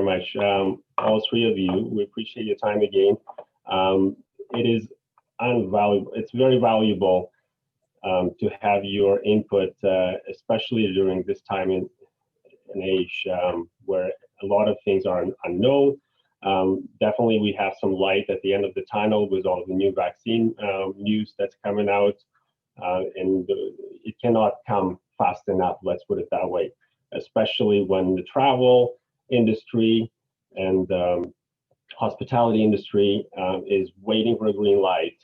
very much, all three of you. We appreciate your time again. It is invaluable. It's very valuable to have your input, especially during this time in an age where a lot of things are unknown. Definitely, we have some light at the end of the tunnel with all of the new vaccine news that's coming out, and it cannot come fast enough. Let's put it that way. Especially when the travel industry and hospitality industry is waiting for a green light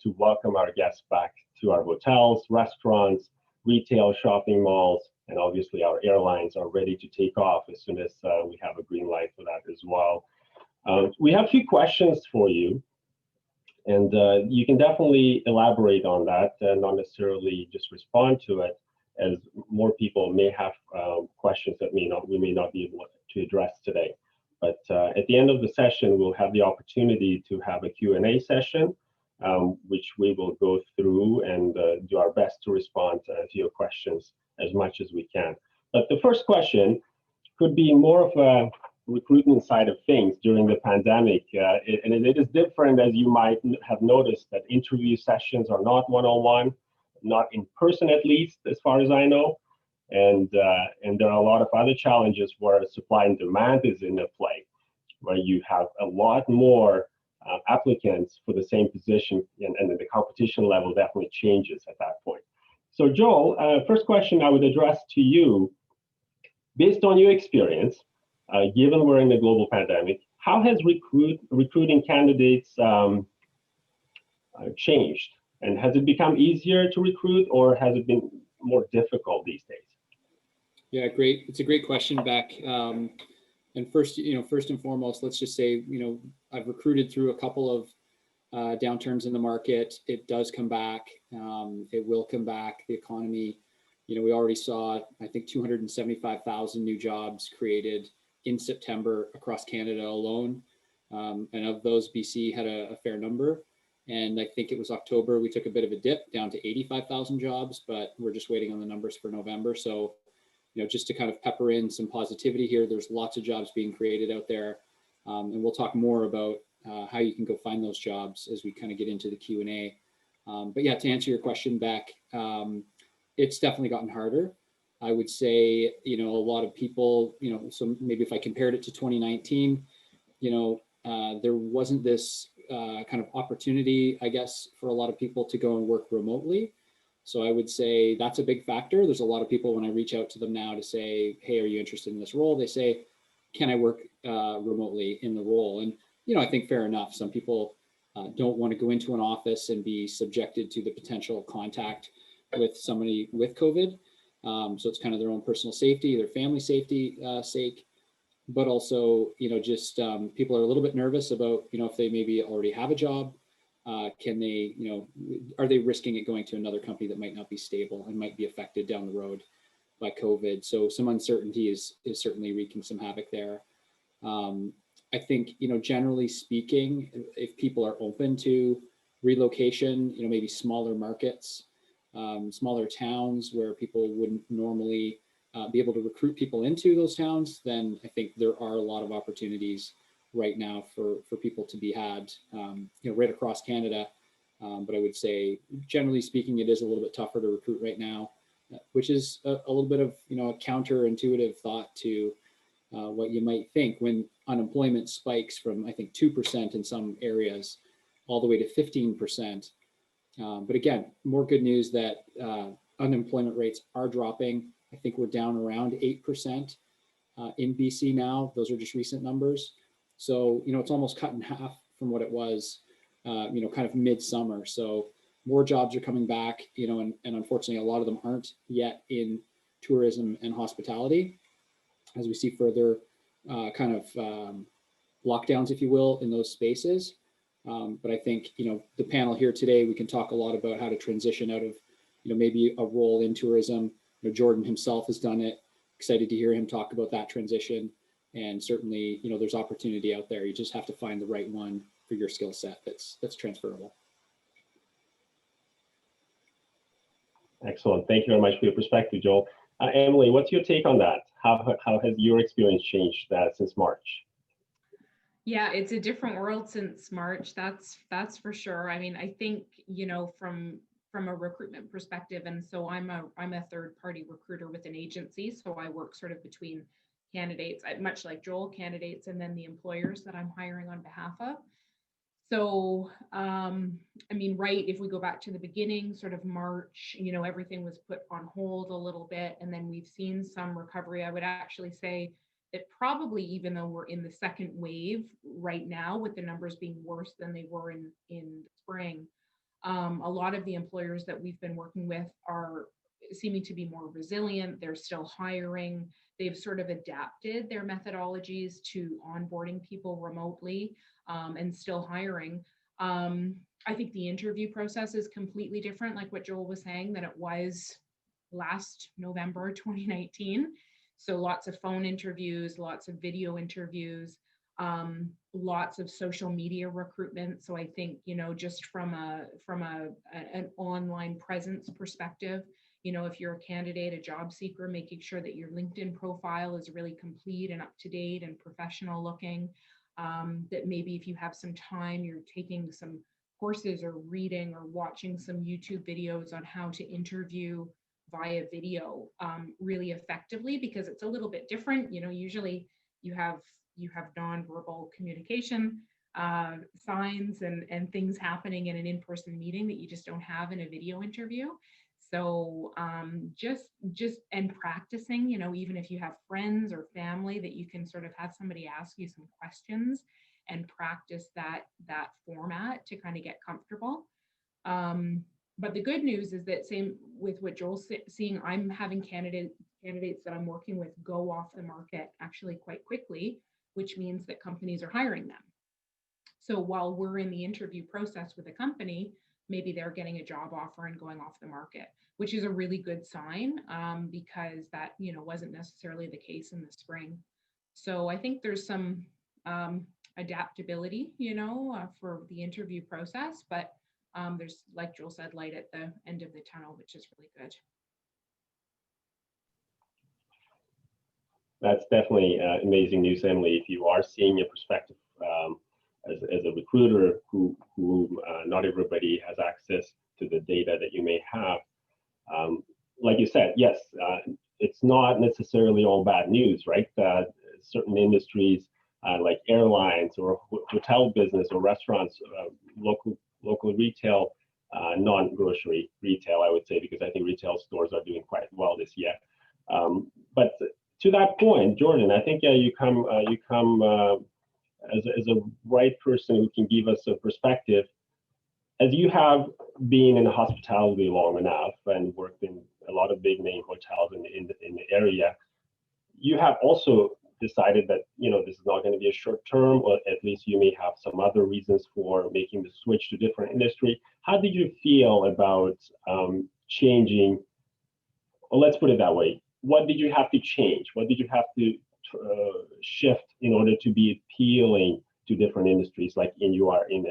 to welcome our guests back to our hotels, restaurants, retail, shopping malls, and obviously our airlines are ready to take off as soon as we have a green light for that as well. We have a few questions for you, and you can definitely elaborate on that and not necessarily just respond to it, as more people may have questions that we may not be able to address today. But at the end of the session, we'll have the opportunity to have a Q&A session, which we will go through and do our best to respond to your questions as much as we can. But the first question could be more of a recruitment side of things during the pandemic. And it is different, as you might have noticed, that interview sessions are not one-on-one, not in person at least, as far as I know. And there are a lot of other challenges where supply and demand is in play, where you have a lot more applicants for the same position, and the competition level definitely changes at that point. So Joel, first question I would address to you, based on your experience, given we're in a global pandemic, how has recruiting candidates changed? And has it become easier to recruit, or has it been more difficult these days? Yeah, great. It's a great question, Beck. And first and foremost, let's just say, I've recruited through a couple of downturns in the market. It does come back. It will come back. The economy, we already saw, I think, 275,000 new jobs created in September across Canada alone. And of those, BC had a fair number. And I think it was October, we took a bit of a dip down to 85,000 jobs, but we're just waiting on the numbers for November. So, just to kind of pepper in some positivity here, there's lots of jobs being created out there. And we'll talk more about how you can go find those jobs as we kind of get into the Q&A. But yeah, to answer your question, Beck, it's definitely gotten harder. I would say, a lot of people, so maybe if I compared it to 2019, there wasn't this kind of opportunity, I guess, for a lot of people to go and work remotely. So I would say that's a big factor. There's a lot of people, when I reach out to them now to say, hey, are you interested in this role? They say, can I work remotely in the role? And, I think fair enough. Some people don't want to go into an office and be subjected to the potential contact with somebody with COVID. So it's kind of their own personal safety, their family safety sake. But also, just people are a little bit nervous about, if they maybe already have a job, can they, are they risking it going to another company that might not be stable and might be affected down the road by COVID? So some uncertainty is certainly wreaking some havoc there. I think, generally speaking, if people are open to relocation, maybe smaller markets, smaller towns where people wouldn't normally be able to recruit people into those towns, then I think there are a lot of opportunities right now for people to be had, right across Canada. But I would say, generally speaking, it is a little bit tougher to recruit right now, which is a little bit of, a counterintuitive thought to what you might think when unemployment spikes from, I think, 2% in some areas all the way to 15%. But again, more good news that unemployment rates are dropping. I think we're down around 8% in BC now. Those are just recent numbers. So, it's almost cut in half from what it was, kind of midsummer. So more jobs are coming back, and unfortunately, a lot of them aren't yet in tourism and hospitality, as we see further kind of lockdowns, if you will, in those spaces. But I think, the panel here today, we can talk a lot about how to transition out of, maybe a role in tourism. Jordan himself has done it. Excited to hear him talk about that transition. And certainly, there's opportunity out there. You just have to find the right one for your skill set that's transferable. Excellent. Thank you very much for your perspective, Joel. Emily, what's your take on that? How has your experience changed since March? Yeah, it's a different world since March. That's for sure. I mean, I think, you know, from a recruitment perspective, and so I'm a third party recruiter with an agency, so I work sort of between candidates, much like Joel, candidates, and then the employers that I'm hiring on behalf of. So, I mean, right, if we go back to the beginning, sort of March, you know, everything was put on hold a little bit, and then we've seen some recovery. I would actually say that probably, even though we're in the second wave right now, with the numbers being worse than they were in spring, a lot of the employers that we've been working with are seeming to be more resilient. They're still hiring. They've sort of adapted their methodologies to onboarding people remotely, and still hiring. I think the interview process is completely different, like what Joel was saying, than it was last November 2019. So lots of phone interviews, lots of video interviews, lots of social media recruitment. So I think, you know, just from an online presence perspective, you know, if you're a candidate, a job seeker, making sure that your LinkedIn profile is really complete and up to date and professional looking. That maybe if you have some time, you're taking some courses or reading or watching some YouTube videos on how to interview via video really effectively, because it's a little bit different. You know, usually you have nonverbal communication signs and things happening in an in-person meeting that you just don't have in a video interview. So just and practicing, you know, even if you have friends or family, that you can sort of have somebody ask you some questions and practice that format to kind of get comfortable. But the good news is that, same with what Joel's seeing, I'm having candidates that I'm working with go off the market actually quite quickly, which means that companies are hiring them. So while we're in the interview process with a company, maybe they're getting a job offer and going off the market, which is a really good sign, because that, you know, wasn't necessarily the case in the spring. So I think there's some adaptability, you know, for the interview process, but there's, like Joel said, light at the end of the tunnel, which is really good. That's definitely amazing news, Emily. If you are seeing a perspective as a recruiter who not everybody has access to the data that you may have, like you said, yes, it's not necessarily all bad news, right? Certain industries like airlines or hotel business or restaurants, local retail, non-grocery retail, I would say, because I think retail stores are doing quite well this year. But to that point, Jordan, I think you come as a right person who can give us a perspective, as you have been in hospitality long enough and worked in a lot of big name hotels in the area. You have also decided that, you know, this is not going to be a short term, or at least you may have some other reasons for making the switch to different industry. How did you feel about changing? Well, let's put it that way. What did you have to change? What did you have to shift in order to be appealing to different industries, like you are in the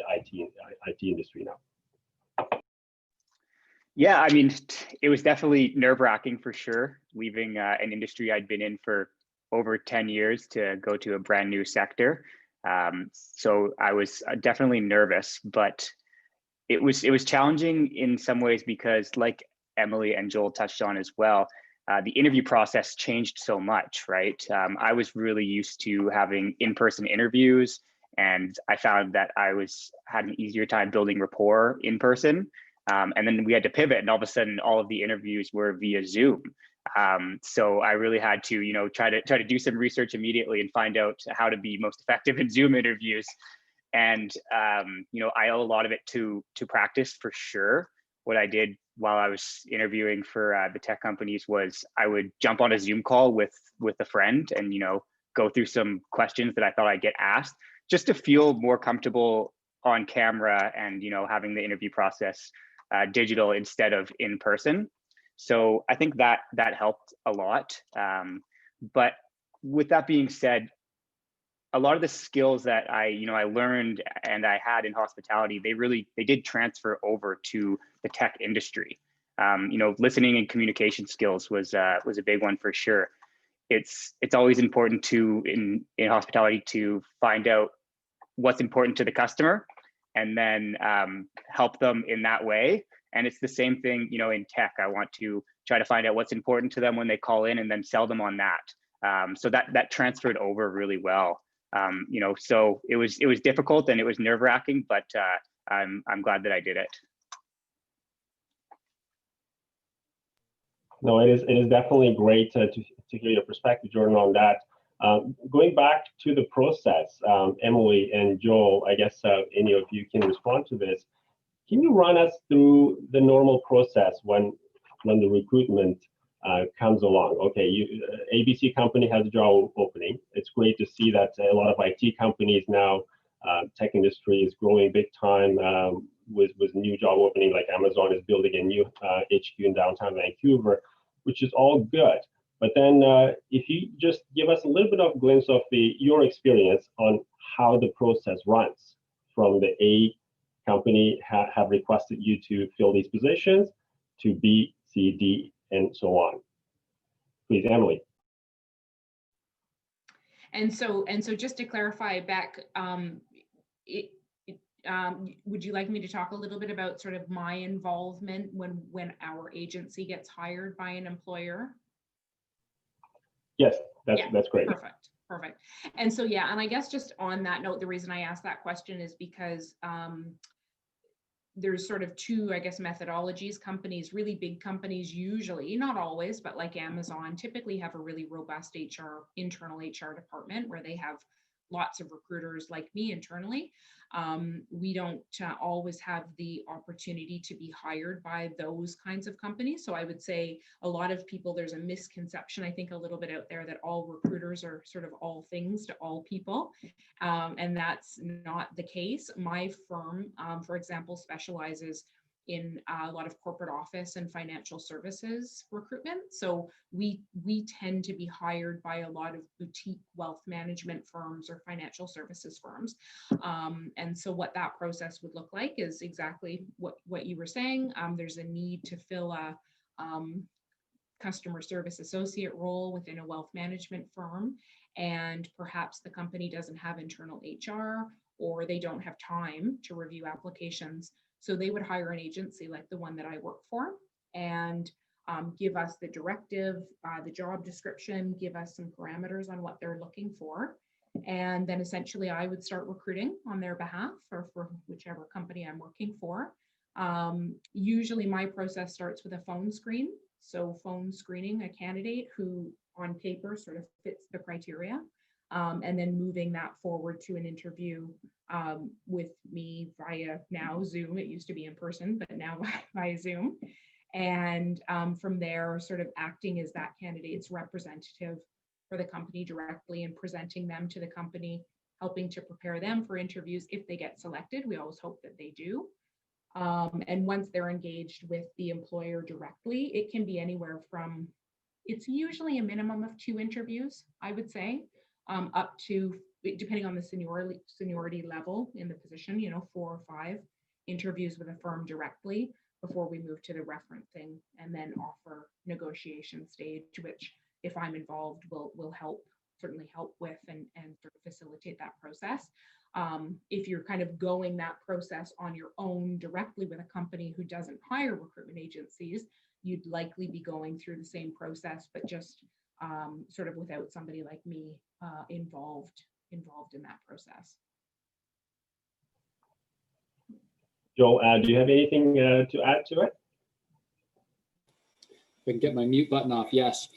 IT industry now? Yeah, I mean, it was definitely nerve-wracking for sure, leaving an industry I'd been in for over 10 years to go to a brand new sector. So I was definitely nervous, but it was challenging in some ways because, like Emily and Joel touched on as well, the interview process changed so much, right? I was really used to having in-person interviews, and I found that I had an easier time building rapport in person. And then we had to pivot, and all of a sudden, all of the interviews were via Zoom. So I really had to, you know, try to do some research immediately and find out how to be most effective in Zoom interviews. And you know, I owe a lot of it to practice for sure. What I did while I was interviewing for the tech companies was I would jump on a Zoom call with a friend and, you know, go through some questions that I thought I'd get asked, just to feel more comfortable on camera and, you know, having the interview process digital instead of in person. So I think that helped a lot. But with that being said, a lot of the skills that I learned and I had in hospitality, they did transfer over to the tech industry. Listening and communication skills was a big one for sure. It's always important in hospitality to find out what's important to the customer and then help them in that way. And it's the same thing, in tech. I want to try to find out what's important to them when they call in and then sell them on that. So that transferred over really well. So it was difficult and it was nerve-wracking, but I'm glad that I did it. No, it is definitely great to hear your perspective, Jordan, on that. Going back to the process, Emily and Joel, I guess any of you can respond to this. Can you run us through the normal process when the recruitment comes along? Okay, ABC company has a job opening. It's great to see that a lot of IT companies now, tech industry is growing big time with new job opening, like Amazon is building a new HQ in downtown Vancouver, which is all good. But then if you just give us a little bit of glimpse of your experience on how the process runs from the A company have requested you to fill these positions to B, C, D, and so on. Please, Emily. And so just to clarify, Beck, would you like me to talk a little bit about sort of my involvement when our agency gets hired by an employer? Yes, that's great. Perfect. And so, yeah, and I guess just on that note, the reason I asked that question is because there's sort of two, I guess, methodologies. Companies, really big companies, usually, not always, but like Amazon, typically have a really robust internal HR department where they have lots of recruiters like me internally. We don't always have the opportunity to be hired by those kinds of companies. So I would say a lot of people, there's a misconception, I think, a little bit out there that all recruiters are sort of all things to all people. And that's not the case. My firm, for example, specializes in a lot of corporate office and financial services recruitment. So we tend to be hired by a lot of boutique wealth management firms or financial services firms. And so what that process would look like is exactly what you were saying. There's a need to fill a customer service associate role within a wealth management firm. And perhaps the company doesn't have internal HR or they don't have time to review applications. So they would hire an agency like the one that I work for and give us the directive, the job description, give us some parameters on what they're looking for. And then essentially I would start recruiting on their behalf or for whichever company I'm working for. Usually my process starts with a phone screen. So phone screening a candidate who on paper sort of fits the criteria. And then moving that forward to an interview with me via now Zoom. It used to be in person, but now via Zoom. And from there, sort of acting as that candidate's representative for the company directly and presenting them to the company, helping to prepare them for interviews if they get selected. We always hope that they do. And once they're engaged with the employer directly, it can be anywhere from, it's usually a minimum of 2 interviews, I would say. Up to, depending on the seniority level in the position, 4 or 5 interviews with a firm directly before we move to the referencing and then offer negotiation stage, which if I'm involved will certainly help with and sort of facilitate that process. If you're kind of going that process on your own directly with a company who doesn't hire recruitment agencies, you'd likely be going through the same process, but just sort of without somebody like me involved in that process. Joel, do you have anything to add to it? If I can get my mute button off, yes.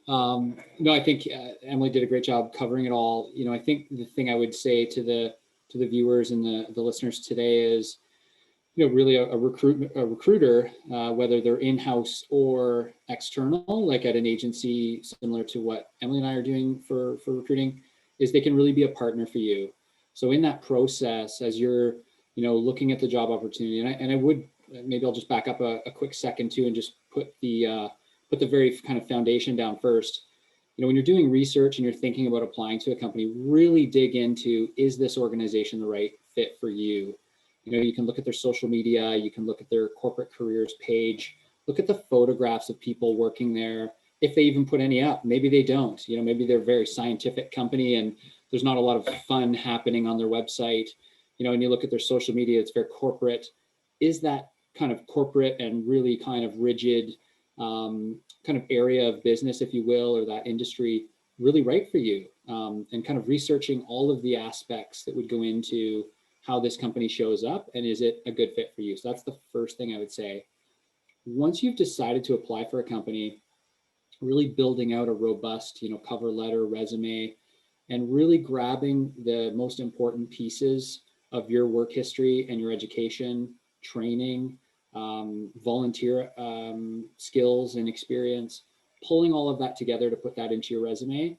No, I think Emily did a great job covering it all. I think the thing I would say to the viewers and the listeners today is, really a recruiter, whether they're in-house or external, like at an agency similar to what Emily and I are doing for recruiting, is they can really be a partner for you. So in that process, as you're, looking at the job opportunity, and I would, maybe I'll just back up a quick second too, and just put the very kind of foundation down first. When you're doing research and you're thinking about applying to a company, really dig into, is this organization the right fit for you? You can look at their social media, you can look at their corporate careers page, look at the photographs of people working there. If they even put any up, maybe they don't, maybe they're a very scientific company and there's not a lot of fun happening on their website, and you look at their social media, it's very corporate. Is that kind of corporate and really kind of rigid kind of area of business, if you will, or that industry really right for you? And kind of researching all of the aspects that would go into how this company shows up and is it a good fit for you? So that's the first thing I would say. Once you've decided to apply for a company, really building out a robust, cover letter, resume, and really grabbing the most important pieces of your work history and your education, training, volunteer skills and experience, pulling all of that together to put that into your resume,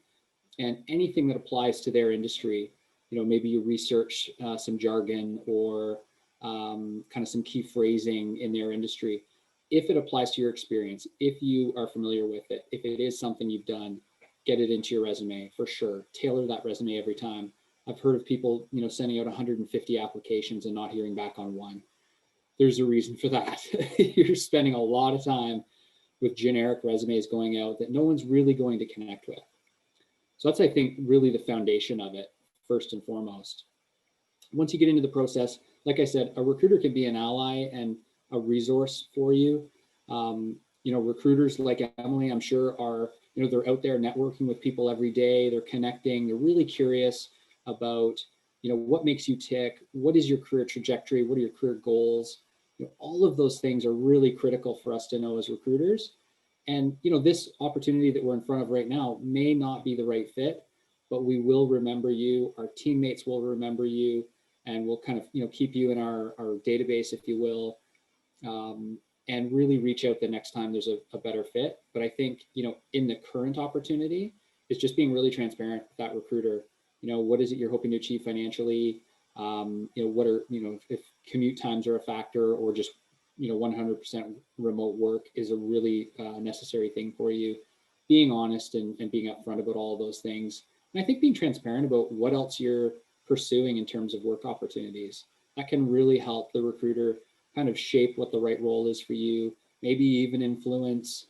and anything that applies to their industry. Maybe you research some jargon or kind of some key phrasing in their industry. If it applies to your experience, if you are familiar with it, if it is something you've done, get it into your resume for sure. Tailor that resume every time. I've heard of people, sending out 150 applications and not hearing back on one. There's a reason for that. You're spending a lot of time with generic resumes going out that no one's really going to connect with. So that's, I think, really the foundation of it, first and foremost. Once you get into the process, like I said, a recruiter can be an ally and a resource for you. Recruiters like Emily, I'm sure are, they're out there networking with people every day. They're connecting. They're really curious about, what makes you tick? What is your career trajectory? What are your career goals? All of those things are really critical for us to know as recruiters. And, this opportunity that we're in front of right now may not be the right fit, but we will remember you. Our teammates will remember you, and we'll kind of, keep you in our database, if you will. And really reach out the next time there's a better fit. But I think, in the current opportunity, it's just being really transparent with that recruiter. What is it you're hoping to achieve financially? What are, if commute times are a factor, or just, 100% remote work is a really necessary thing for you. Being honest and being upfront about all of those things. And I think being transparent about what else you're pursuing in terms of work opportunities, that can really help the recruiter kind of shape what the right role is for you, maybe even influence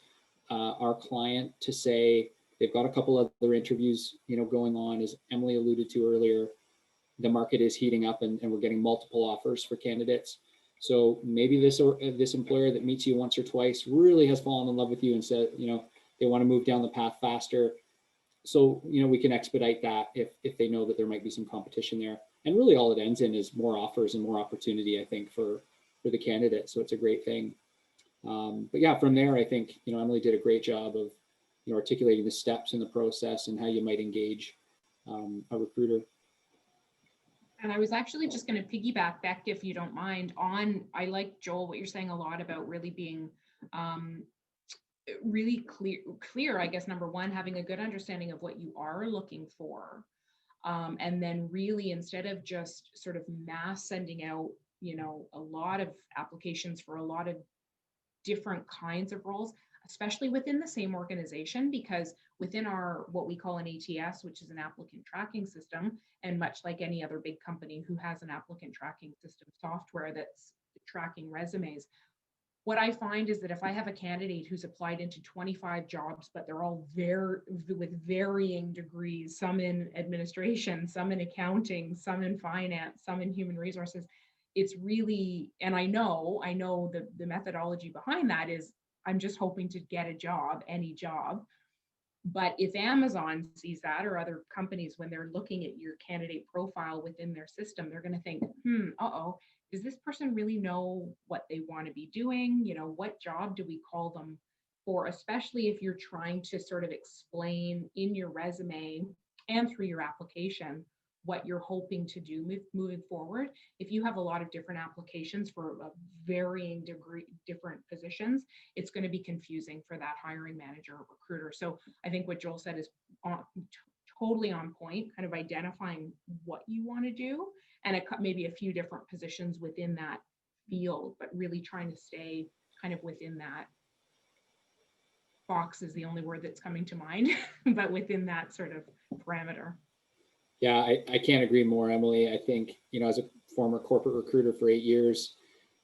our client to say they've got a couple other interviews, going on. As Emily alluded to earlier, the market is heating up and we're getting multiple offers for candidates. So maybe this employer that meets you once or twice really has fallen in love with you and said, they want to move down the path faster. So, we can expedite that if they know that there might be some competition there. And really all it ends in is more offers and more opportunity, I think, for the candidate. So it's a great thing. But yeah, from there, I think, Emily did a great job of, articulating the steps in the process and how you might engage a recruiter. And I was actually just going to piggyback, Beck, if you don't mind, I like, Joel, what you're saying a lot about really being really clear, I guess, number one, having a good understanding of what you are looking for. And then really, instead of just sort of mass sending out, a lot of applications for a lot of different kinds of roles, especially within the same organization, because within our, what we call an ATS, which is an applicant tracking system, and much like any other big company who has an applicant tracking system software that's tracking resumes, what I find is that if I have a candidate who's applied into 25 jobs, but they're all with varying degrees, some in administration, some in accounting, some in finance, some in human resources, it's really, and I know the methodology behind that is I'm just hoping to get a job, any job. But if Amazon sees that, or other companies, when they're looking at your candidate profile within their system, they're going to think, does this person really know what they want to be doing? What job do we call them for? Especially if you're trying to sort of explain in your resume and through your application what you're hoping to do moving forward. If you have a lot of different applications for a varying degree, different positions, it's going to be confusing for that hiring manager or recruiter. So I think what Joel said is totally on point, kind of identifying what you want to do, and maybe a few different positions within that field, but really trying to stay kind of within that box is the only word that's coming to mind, but within that sort of parameter. Yeah, I can't agree more, Emily. I think, as a former corporate recruiter for 8 years,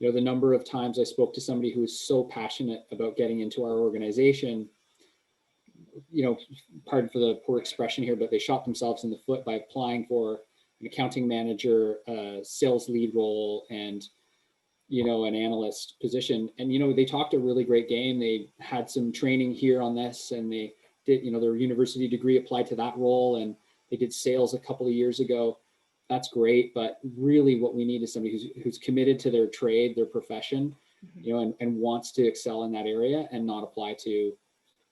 you know, the number of times I spoke to somebody who was so passionate about getting into our organization, you know, pardon for the poor expression here, but they shot themselves in the foot by applying for an accounting manager, sales lead role, and, you know, an analyst position. And, you know, they talked a really great game. They had some training here on this, and they did, you know, their university degree applied to that role, and they did sales a couple of years ago. That's great. But really what we need is somebody who's committed to their trade, their profession, you know, and wants to excel in that area and not apply to,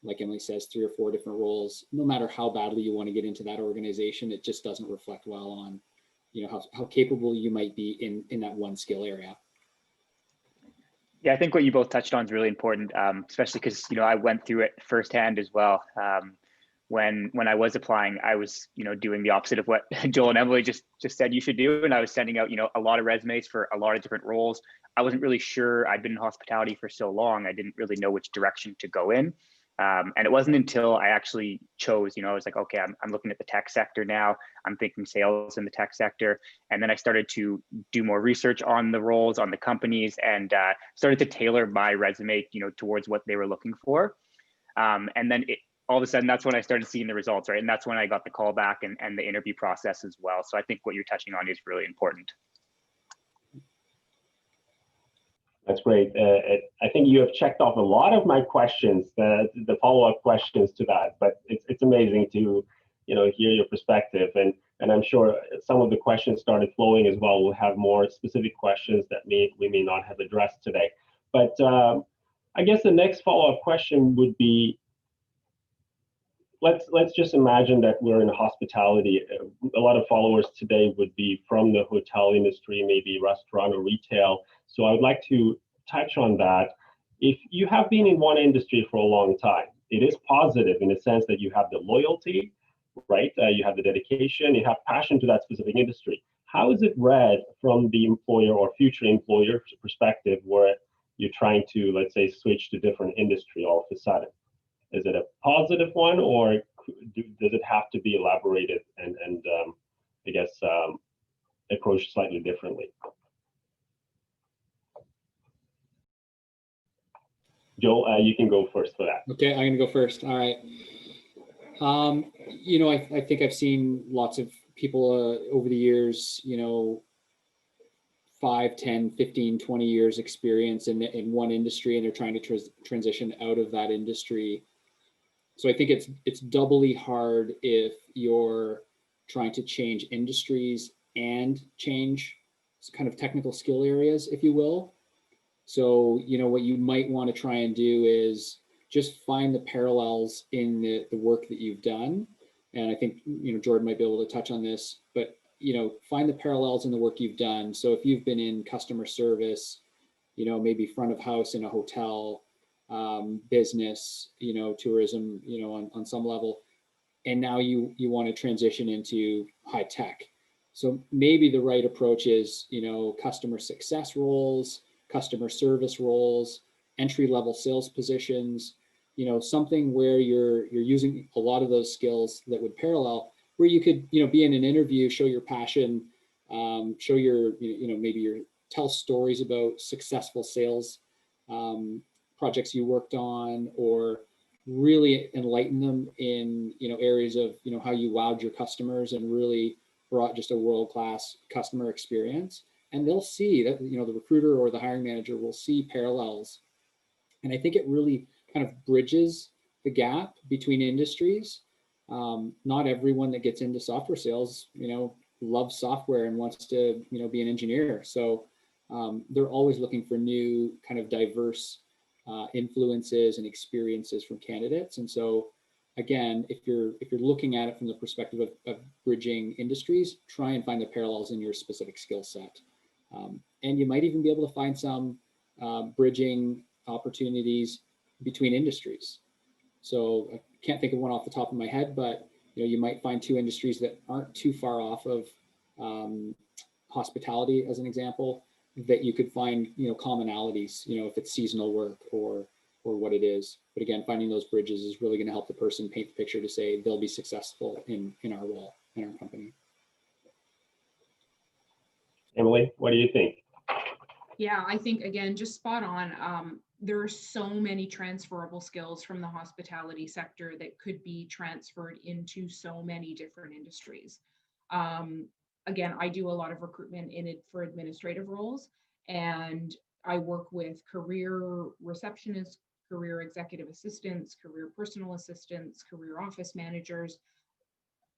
like Emily says, 3 or 4 different roles. No matter how badly you want to get into that organization, it just doesn't reflect well on, you know, how capable you might be in that one skill area. Yeah, I think what you both touched on is really important, especially because, you know, I went through it firsthand as well. When I was applying, I was, you know, doing the opposite of what Joel and Emily just said you should do. And I was sending out, you know, a lot of resumes for a lot of different roles. I wasn't really sure. I'd been in hospitality for so long, I didn't really know which direction to go in. And it wasn't until I actually chose, you know, I was like, okay, I'm looking at the tech sector now. I'm thinking sales in the tech sector. And then I started to do more research on the roles, on the companies, and started to tailor my resume, you know, towards what they were looking for. And then all of a sudden, that's when I started seeing the results, right? And that's when I got the call back and the interview process as well. So I think what you're touching on is really important. That's great. I think you have checked off a lot of my questions, the follow-up questions to that. But it's amazing to, you know, hear your perspective, and I'm sure some of the questions started flowing as well. We'll have more specific questions that we may not have addressed today. But I guess the next follow-up question would be, let's just imagine that we're in hospitality. A lot of followers today would be from the hotel industry, maybe restaurant or retail. So I would like to touch on that. If you have been in one industry for a long time, it is positive in the sense that you have the loyalty, right? You have the dedication, you have passion to that specific industry. How is it read from the employer or future employer perspective where you're trying to, let's say, switch to different industry all of a sudden? Is it a positive one, or does it have to be elaborated and I guess approached slightly differently? Joel, you can go first for that. Okay, I'm gonna go first. All right. You know, I think I've seen lots of people over the years, you know, 5, 10, 15, 20 years experience in one industry, and they're trying to transition out of that industry. So I think it's doubly hard if you're trying to change industries and change kind of technical skill areas, if you will. So, you know, what you might want to try and do is just find the parallels in the work that you've done. And I think, you know, Jordan might be able to touch on this, but, you know, find the parallels in the work you've done. So if you've been in customer service, you know, maybe front of house in a hotel, business, you know, tourism, you know, on some level, and now you want to transition into high tech. So maybe the right approach is, you know, customer success roles, customer service roles, entry-level sales positions, you know, something where you're using a lot of those skills that would parallel, where you could, you know, be in an interview, show your passion, show your, you know, maybe tell stories about successful sales projects you worked on, or really enlighten them in, you know, areas of, you know, how you wowed your customers and really brought just a world-class customer experience. And they'll see that, you know, the recruiter or the hiring manager will see parallels. And I think it really kind of bridges the gap between industries. Not everyone that gets into software sales, you know, loves software and wants to, you know, be an engineer. So they're always looking for new kind of diverse influences and experiences from candidates. And so again, if you're looking at it from the perspective of bridging industries, try and find the parallels in your specific skill set. And you might even be able to find some bridging opportunities between industries. So I can't think of one off the top of my head, but you know, you might find 2 industries that aren't too far off of hospitality, as an example, that you could find, you know, commonalities, you know, if it's seasonal work or what it is. But again, finding those bridges is really going to help the person paint the picture to say they'll be successful in our role, in our company. Emily, what do you think? Yeah, I think again, just spot on. There are so many transferable skills from the hospitality sector that could be transferred into so many different industries. Um, Again, I do a lot of recruitment in it for administrative roles, and I work with career receptionists, career executive assistants, career personal assistants, career office managers,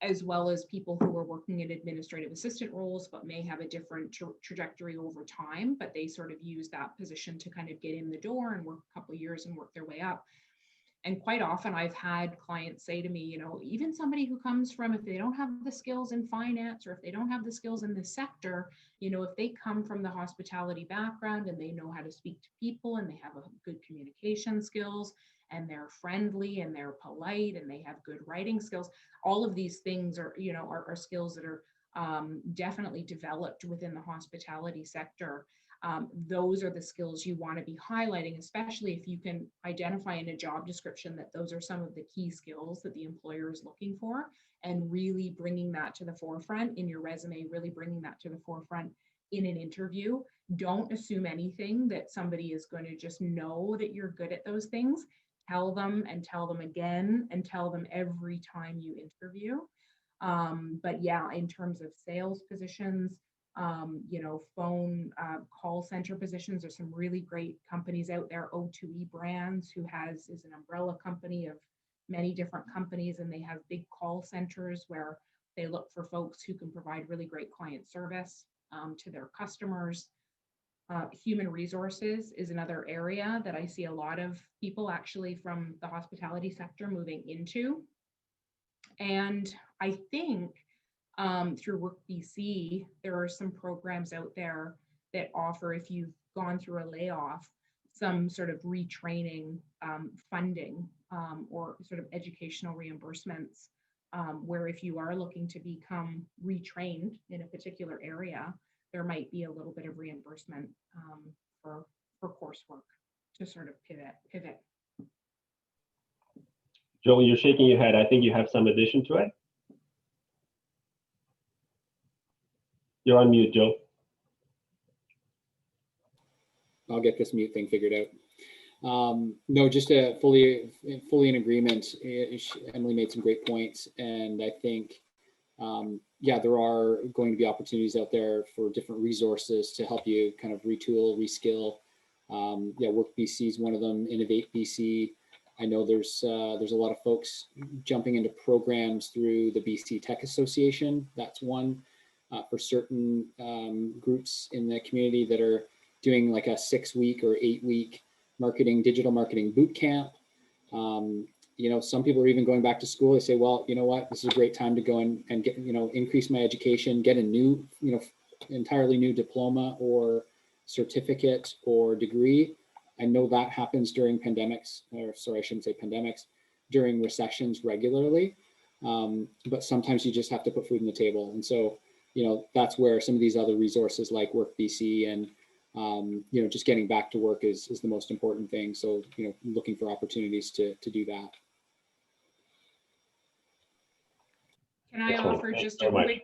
as well as people who are working in administrative assistant roles, but may have a different trajectory over time, but they sort of use that position to kind of get in the door and work a couple of years and work their way up. And quite often I've had clients say to me, you know, even somebody who comes from, if they don't have the skills in finance, or if they don't have the skills in this sector, you know, if they come from the hospitality background and they know how to speak to people and they have a good communication skills and they're friendly and they're polite and they have good writing skills, all of these things are, you know, are skills that are definitely developed within the hospitality sector. Those are the skills you want to be highlighting, especially if you can identify in a job description that those are some of the key skills that the employer is looking for, and really bringing that to the forefront in your resume, really bringing that to the forefront in an interview. Don't assume anything that somebody is going to just know that you're good at those things. Tell them and tell them again and tell them every time you interview. But yeah, in terms of sales positions, you know, phone call center positions, there's some really great companies out there. O2E Brands, who is an umbrella company of many different companies, and they have big call centers where they look for folks who can provide really great client service to their customers. Human resources is another area that I see a lot of people actually from the hospitality sector moving into. And I think through Work BC, there are some programs out there that offer, if you've gone through a layoff, some sort of retraining funding or sort of educational reimbursements, where if you are looking to become retrained in a particular area, there might be a little bit of reimbursement for coursework to sort of pivot. Joel, you're shaking your head. I think you have some addition to it. You're on mute, Joe. I'll get this mute thing figured out. No, just fully in agreement. Emily made some great points, and I think, yeah, there are going to be opportunities out there for different resources to help you kind of retool, reskill. Yeah, Work BC is one of them. Innovate BC. I know there's a lot of folks jumping into programs through the BC Tech Association. That's one for certain groups in the community that are doing like a 6-week or 8-week digital marketing boot camp. You know, some people are even going back to school. They say, well, you know what, this is a great time to go and get, you know, increase my education, get a new, you know, entirely new diploma or certificate or degree. I know that happens during pandemics, or sorry, I shouldn't say pandemics, during recessions regularly. But sometimes you just have to put food on the table. And so, you know, that's where some of these other resources like Work BC and, you know, just getting back to work is the most important thing. So, you know, looking for opportunities to do that. Can I offer just a quick,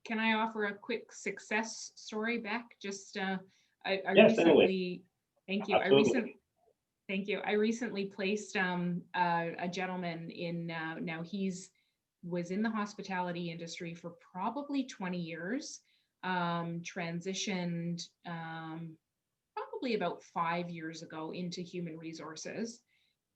can I offer a quick success story, Beck? Just, I recently, thank you. Thank you. I recently placed a gentleman in, now was in the hospitality industry for probably 20 years, transitioned probably about 5 years ago into human resources,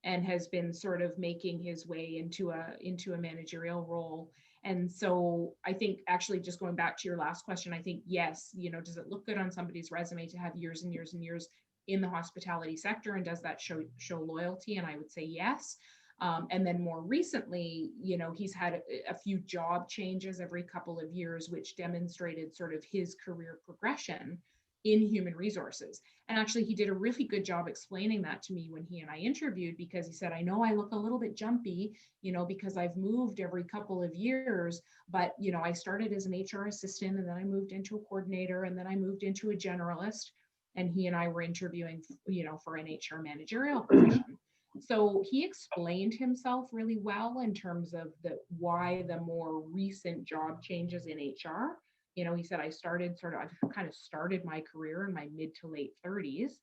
and has been sort of making his way into a managerial role. And so I think, actually, just going back to your last question, I think, yes, you know, does it look good on somebody's resume to have years and years and years in the hospitality sector, and does that show loyalty? And I would say yes. And then more recently, you know, he's had a few job changes every couple of years, which demonstrated sort of his career progression in human resources. And actually, he did a really good job explaining that to me when he and I interviewed, because he said, I know I look a little bit jumpy, you know, because I've moved every couple of years, but, you know, I started as an HR assistant, and then I moved into a coordinator, and then I moved into a generalist. And he and I were interviewing, you know, for an HR managerial position. So he explained himself really well in terms of why the more recent job changes in HR, he said, I've kind of started my career in my mid to late 30s.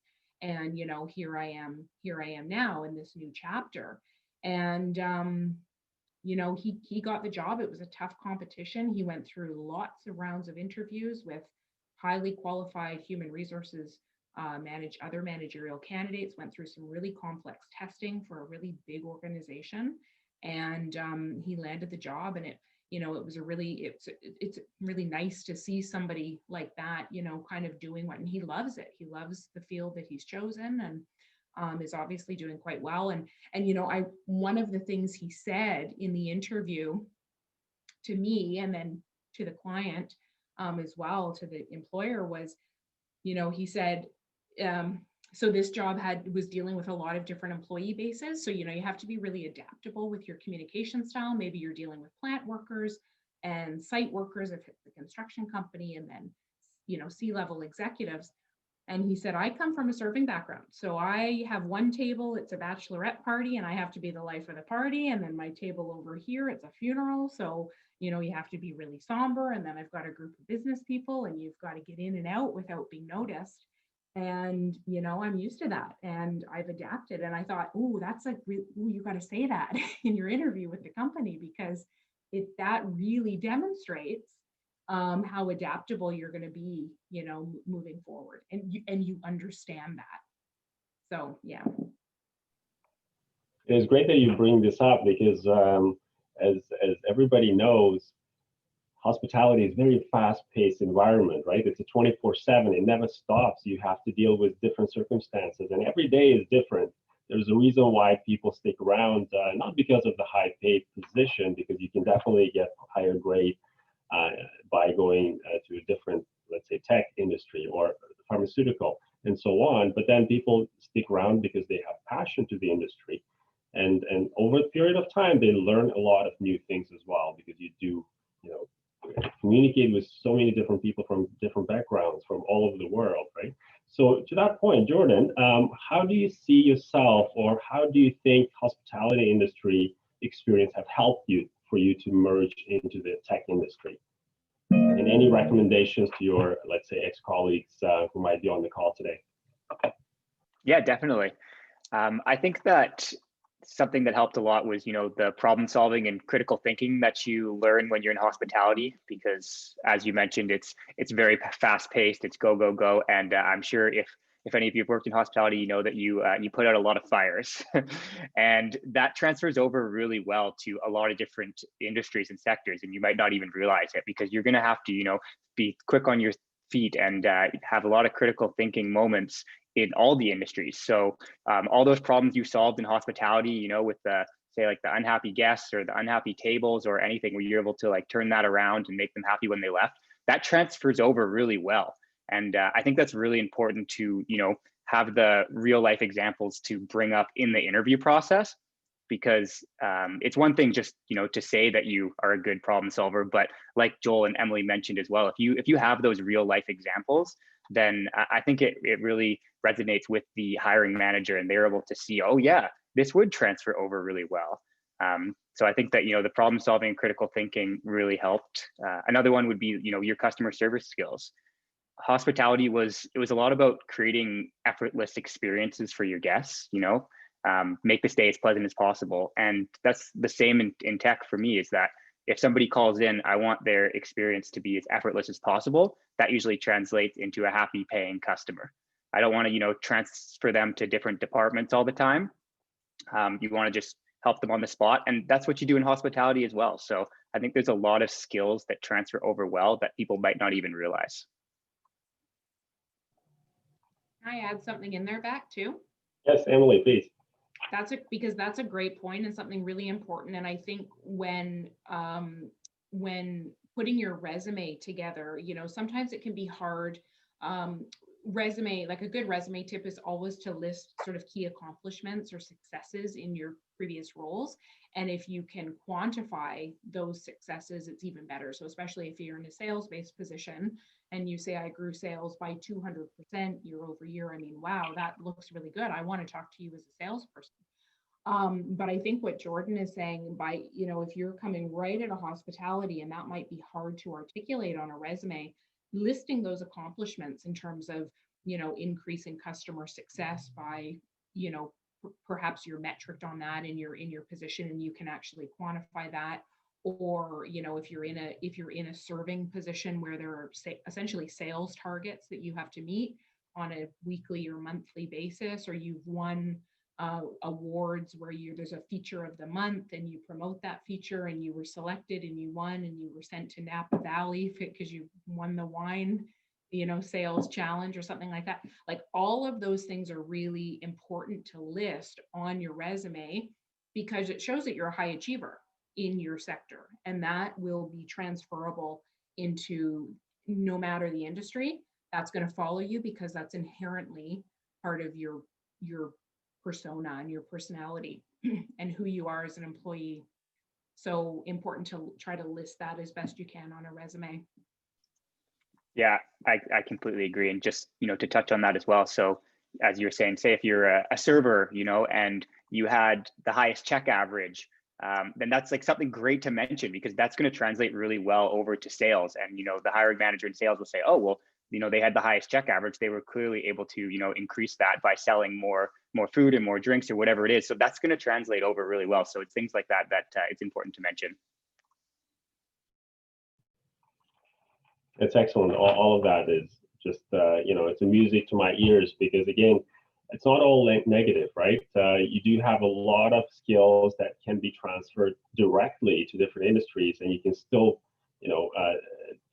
And, here I am now in this new chapter. And, he got the job. It was a tough competition. He went through lots of rounds of interviews with highly qualified human resources, other managerial candidates, went through some really complex testing for a really big organization. And he landed the job, and it's really nice to see somebody like that, kind of doing and he loves it. He loves the field that he's chosen, and is obviously doing quite well. And one of the things he said in the interview to me, and then to the client as well, to the employer, was, he said, so this job was dealing with a lot of different employee bases. So, you have to be really adaptable with your communication style. Maybe you're dealing with plant workers and site workers if it's a construction company, and then, C-level executives. And he said, I come from a serving background. So I have one table, it's a bachelorette party, and I have to be the life of the party. And then my table over here, it's a funeral. So, you have to be really somber. And then I've got a group of business people, and you've got to get in and out without being noticed. And, I'm used to that, and I've adapted. And I thought, you got to say that in your interview with the company, because that really demonstrates how adaptable you're going to be, moving forward, and you understand that. So, yeah. It's great that you bring this up, because as everybody knows, hospitality is a very fast-paced environment, right? It's a 24/7. It never stops. You have to deal with different circumstances, and every day is different. There's a reason why people stick around, not because of the high-paid position, because you can definitely get higher grade by going to a different, let's say, tech industry or pharmaceutical and so on. But then people stick around because they have passion to the industry. And over a period of time, they learn a lot of new things as well, because you do, communicate with so many different people from different backgrounds from all over the world, right? So to that point, Jordan, how do you see yourself, or how do you think hospitality industry experience have helped for you to merge into the tech industry? And any recommendations to your, let's say, ex-colleagues who might be on the call today? Yeah, definitely. I think that something that helped a lot was, the problem solving and critical thinking that you learn when you're in hospitality, because as you mentioned, it's very fast paced, it's go, go, go. And I'm sure if any of you have worked in hospitality, you know that you put out a lot of fires and that transfers over really well to a lot of different industries and sectors. And you might not even realize it, because you're going to have to, be quick on your feet and have a lot of critical thinking moments in all the industries. So all those problems you solved in hospitality, with the, say, like the unhappy guests or the unhappy tables or anything, where you're able to like turn that around and make them happy when they left, that transfers over really well. And I think that's really important to, have the real life examples to bring up in the interview process, because it's one thing just, to say that you are a good problem solver, but like Joel and Emily mentioned as well, if you have those real life examples, then I think it really resonates with the hiring manager, and they're able to see, oh yeah, this would transfer over really well. So I think that, the problem solving and critical thinking really helped. Another one would be, your customer service skills. Hospitality was a lot about creating effortless experiences for your guests, make the stay as pleasant as possible. And that's the same in tech for me, is that if somebody calls in, I want their experience to be as effortless as possible. That usually translates into a happy paying customer. I don't want to, transfer them to different departments all the time. You want to just help them on the spot. And that's what you do in hospitality as well. So I think there's a lot of skills that transfer over well that people might not even realize. Can I add something in there back too? Yes, Emily, please. Because that's a great point and something really important. And I think when putting your resume together, sometimes it can be hard. Resume, like a good resume tip is always to list sort of key accomplishments or successes in your previous roles. And if you can quantify those successes, it's even better. So especially if you're in a sales-based position and you say, I grew sales by 200% year over year. I mean, wow, that looks really good. I want to talk to you as a salesperson. But I think what Jordan is saying, by, you know, if you're coming right out of hospitality, and that might be hard to articulate on a resume, listing those accomplishments in terms of, you know, increasing customer success by, you know, perhaps you're metriced on that in your position and you can actually quantify that. Or, you know, if you're in a serving position where there are essentially sales targets that you have to meet on a weekly or monthly basis, or you've won awards where there's a feature of the month and you promote that feature and you were selected and you won and you were sent to Napa Valley because you won the wine, you know, sales challenge or something like that. Like, all of those things are really important to list on your resume, because it shows that you're a high achiever in your sector, and that will be transferable into, no matter the industry, that's going to follow you, because that's inherently part of your persona and your personality and who you are as an employee. So important to try to list that as best you can on a resume. Yeah, I completely agree. And just, you know, to touch on that as well. So as you were saying, say if you're a server, you know, and you had the highest check average, then that's like something great to mention, because that's going to translate really well over to sales. And, you know, the hiring manager in sales will say, oh, well, you know, they had the highest check average. They were clearly able to, you know, increase that by selling more food and more drinks or whatever it is. So that's going to translate over really well. So it's things like that it's important to mention. It's excellent. All of that is just, you know, it's a music to my ears, because again, it's not all negative, right? You do have a lot of skills that can be transferred directly to different industries, and you can still, you know,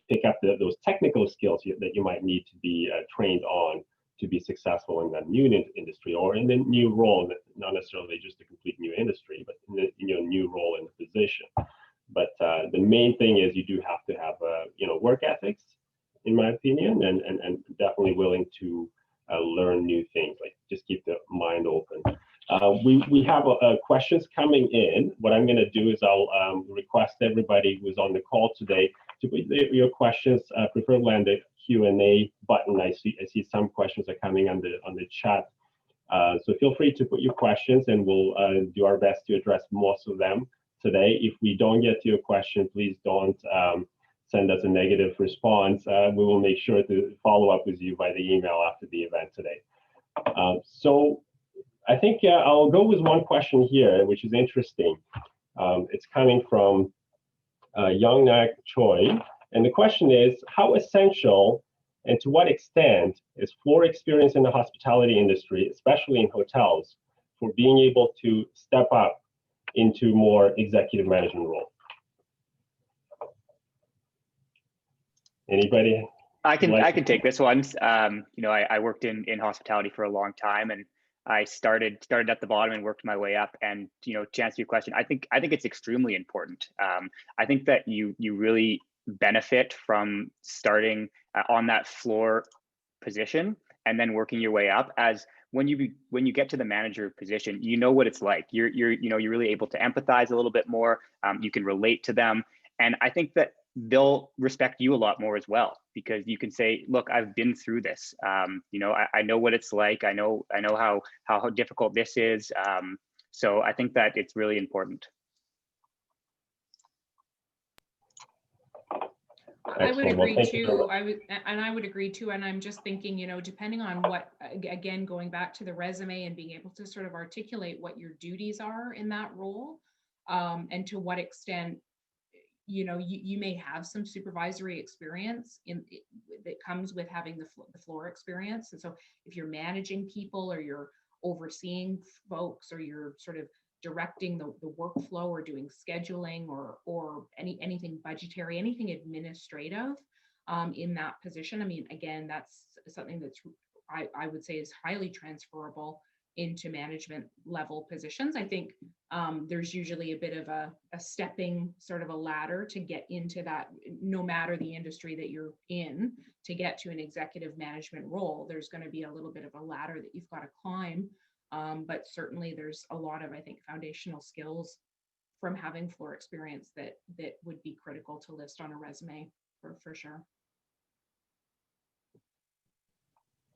pick up those technical skills that you might need to be trained on to be successful in that new industry or in the new role, not necessarily just a complete new industry, but in your new role in the position. But the main thing is you do have to have, you know, work ethics, in my opinion, and definitely willing to learn new things. Like, just keep the mind open. We have questions coming in. What I'm going to do is I'll request everybody who's on the call today to put your questions, preferably on the Q&A button. I see some questions are coming on the chat. So feel free to put your questions, and we'll do our best to address most of them today. If we don't get to your question, please don't send us a negative response. We will make sure to follow up with you by the email after the event today. So I think I'll go with one question here, which is interesting. It's coming from Youngnak Choi. And the question is, how essential and to what extent is floor experience in the hospitality industry, especially in hotels, for being able to step up into more executive management role? Anybody? I can take this one. You know, I worked in hospitality for a long time, and I started at the bottom and worked my way up. And, you know, to answer your question, I think it's extremely important. I think that you really benefit from starting on that floor position and then working your way up. As when you get to the manager position, you know what it's like. You're really able to empathize a little bit more. You can relate to them, and I think that they'll respect you a lot more as well, because you can say, look, I've been through this. You know, I know what it's like. I know how difficult this is. So I think that it's really important. I would agree too. I would agree too. And I'm just thinking, you know, depending on what, again, going back to the resume and being able to sort of articulate what your duties are in that role, and to what extent, you know, you may have some supervisory experience that comes with having the floor experience. And so if you're managing people, or you're overseeing folks, or you're sort of directing the workflow, or doing scheduling, or anything budgetary, anything administrative in that position. I mean, again, that's something that's, I would say, is highly transferable into management level positions. I think there's usually a bit of a stepping sort of a ladder to get into that, no matter the industry that you're in, to get to an executive management role. There's going to be a little bit of a ladder that you've got to climb. But certainly there's a lot of, I think, foundational skills from having floor experience that would be critical to list on a resume for sure.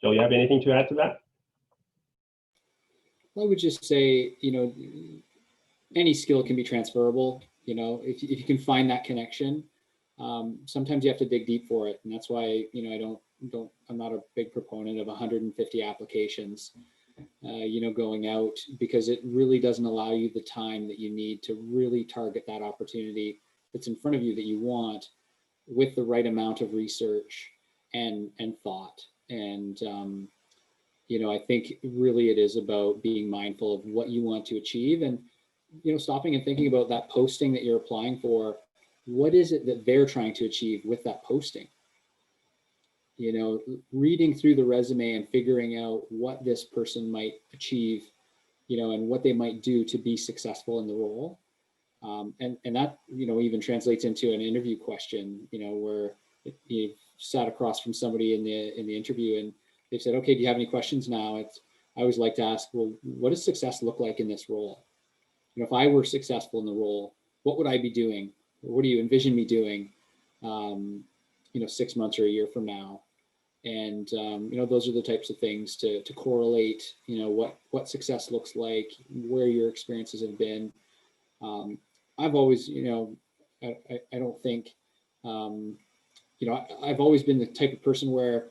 Joe, you have anything to add to that? I would just say, any skill can be transferable. If you can find that connection, sometimes you have to dig deep for it. And that's why, I'm not a big proponent of 150 applications, going out, because it really doesn't allow you the time that you need to really target that opportunity that's in front of you that you want, with the right amount of research and thought. And, I think really it is about being mindful of what you want to achieve, and, stopping and thinking about that posting that you're applying for. What is it that they're trying to achieve with that posting? Reading through the resume and figuring out what this person might achieve, and what they might do to be successful in the role. And that, even translates into an interview question, where you sat across from somebody in the interview and they said, okay, do you have any questions now? I always like to ask, well, what does success look like in this role? If I were successful in the role, what would I be doing? What do you envision me doing, 6 months or a year from now? And, those are the types of things to correlate, what success looks like, where your experiences have been. I've always, I don't think, I've always been the type of person where,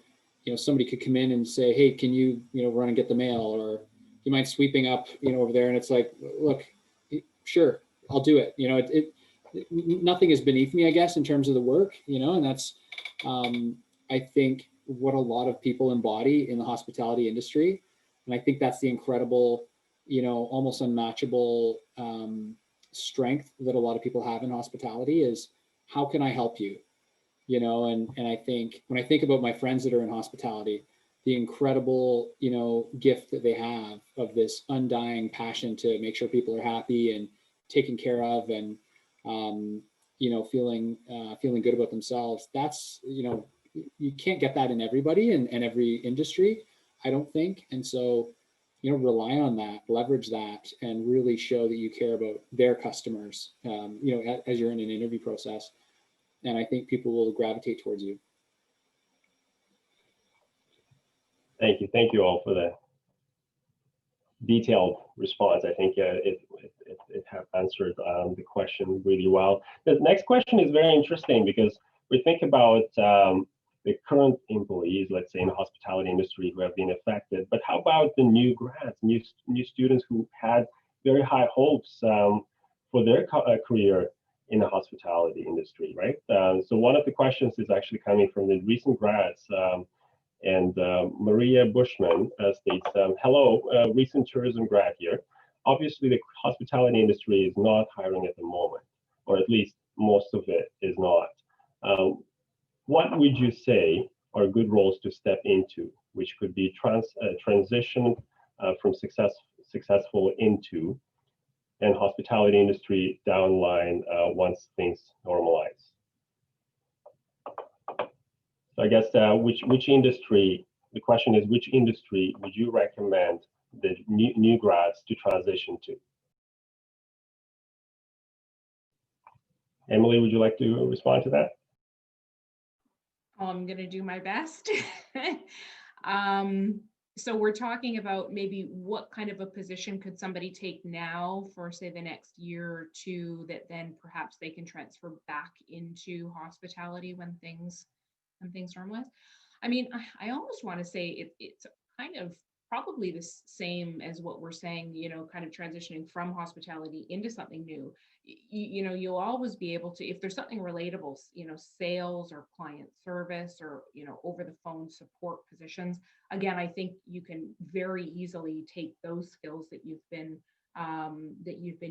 somebody could come in and say, hey, can you, run and get the mail, or do you mind sweeping up, over there? And it's like, look, sure, I'll do it. Nothing is beneath me, I guess, in terms of the work, and that's, I think, what a lot of people embody in the hospitality industry. And I think that's the incredible, almost unmatchable strength that a lot of people have in hospitality is, how can I help you? And I think when I think about my friends that are in hospitality, the incredible, gift that they have of this undying passion to make sure people are happy and taken care of, and, feeling good about themselves. That's, you can't get that in everybody and every industry, I don't think. And so, rely on that, leverage that, and really show that you care about their customers, as you're in an interview process. And I think people will gravitate towards you. Thank you. Thank you all for the detailed response. I think it has answered the question really well. The next question is very interesting, because we think about the current employees, let's say in the hospitality industry, who have been affected, but how about the new grads, new students who had very high hopes for their career in the hospitality industry, right? So one of the questions is actually coming from the recent grads, and Maria Bushman states, hello, recent tourism grad here. Obviously, the hospitality industry is not hiring at the moment, or at least most of it is not. What would you say are good roles to step into, which could be transition from successful into, and hospitality industry downline once things normalize? So I guess which industry, the question is, which industry would you recommend the new grads to transition to? Emily, would you like to respond to that? I'm going to do my best. So we're talking about maybe what kind of a position could somebody take now for, say, the next year or two, that then perhaps they can transfer back into hospitality when things normalize. I mean, I almost want to say it's kind of probably the same as what we're saying, kind of transitioning from hospitality into something new. You'll always be able to, if there's something relatable, sales or client service or, over the phone support positions. Again, I think you can very easily take those skills that you've been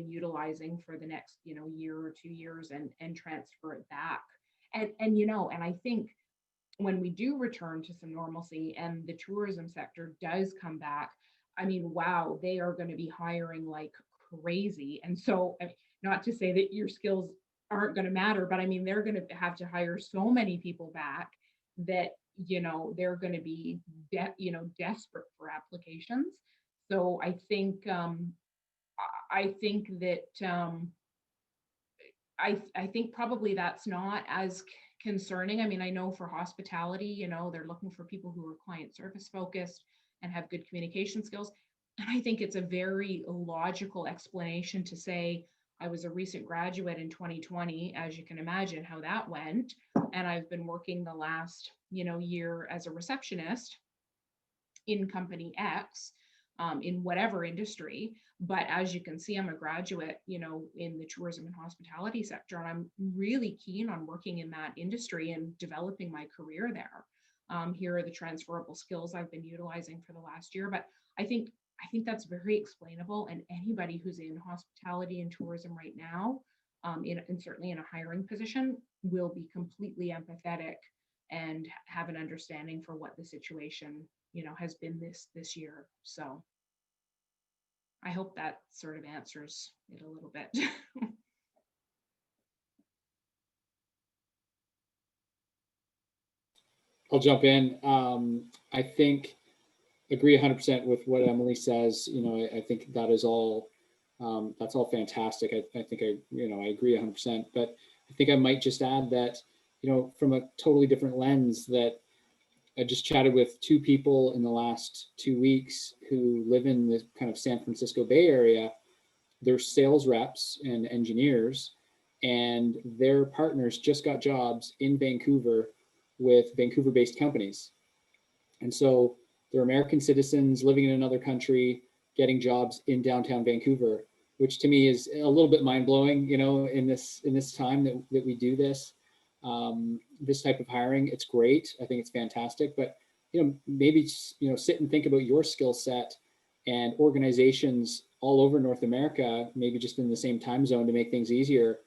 utilizing for the next, year or 2 years and transfer it back. And I think when we do return to some normalcy and the tourism sector does come back, I mean, wow, they are going to be hiring like crazy. And so, not to say that your skills aren't going to matter, but I mean, they're going to have to hire so many people back that, they're going to be, desperate for applications. So I think that I think probably that's not as concerning. I mean, I know for hospitality, they're looking for people who are client service focused and have good communication skills. And I think it's a very logical explanation to say, I was a recent graduate in 2020, as you can imagine how that went. And I've been working the last, year as a receptionist in company X, in whatever industry. But as you can see, I'm a graduate, in the tourism and hospitality sector, and I'm really keen on working in that industry and developing my career there. Here are the transferable skills I've been utilizing for the last year. But I think that's very explainable, and anybody who's in hospitality and tourism right now, and certainly in a hiring position, will be completely empathetic and have an understanding for what the situation, has been this year. So I hope that sort of answers it a little bit. I'll jump in. I think agree 100% with what Emily says. I think that is all, that's all fantastic. I think I agree 100%, but I think I might just add that, from a totally different lens, that I just chatted with two people in the last 2 weeks who live in the kind of San Francisco Bay Area. They're sales reps and engineers, and their partners just got jobs in Vancouver with Vancouver-based companies. And so they're American citizens living in another country, getting jobs in downtown Vancouver, which to me is a little bit mind-blowing, in this time that we do this. This type of hiring. It's great. I think it's fantastic, but maybe sit and think about your skill set, and organizations all over North America, maybe just in the same time zone to make things easier.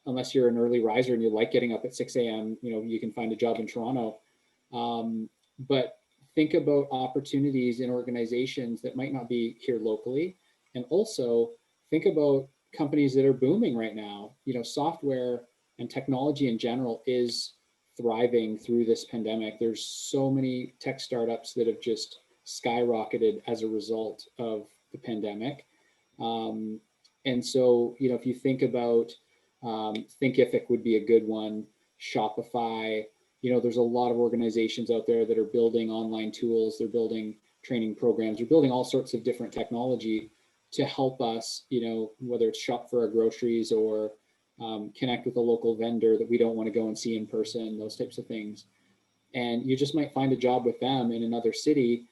Unless you're an early riser and you like getting up at 6 a.m., you can find a job in Toronto. But think about opportunities in organizations that might not be here locally, and also think about companies that are booming right now. Software and technology in general is thriving through this pandemic. There's so many tech startups that have just skyrocketed as a result of the pandemic. And so, if you think about, Thinkific would be a good one, Shopify, there's a lot of organizations out there that are building online tools, they're building training programs, they're building all sorts of different technology to help us, whether it's shop for our groceries or connect with a local vendor that we don't want to go and see in person, those types of things. And you just might find a job with them in another city.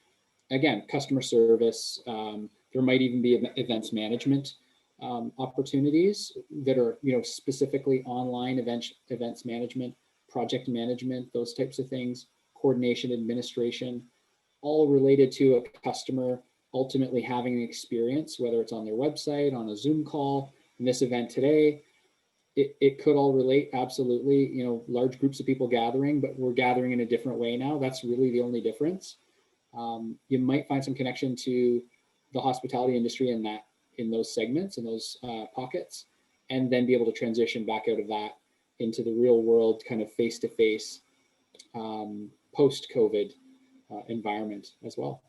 Again, customer service, there might even be events management opportunities that are, specifically online events management, project management, those types of things, coordination, administration, all related to a customer ultimately having an experience, whether it's on their website, on a Zoom call, in this event today. It could all relate, absolutely, large groups of people gathering, but we're gathering in a different way now. That's really the only difference. You might find some connection to the hospitality industry in those segments, in those pockets, and then be able to transition back out of that into the real world kind of face-to-face post-COVID environment as well.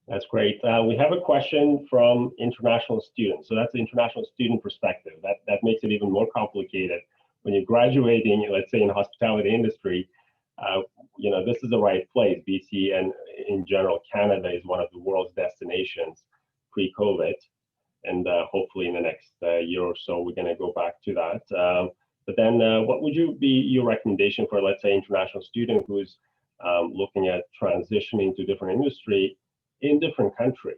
That's great. We have a question from international students. So that's the international student perspective. That makes it even more complicated. When you're graduating, let's say in the hospitality industry, this is the right place. BC and in general, Canada is one of the world's destinations pre-COVID. And hopefully in the next year or so, we're going to go back to that. But then what would be your recommendation for, let's say, international student who's looking at transitioning to different industry in different country?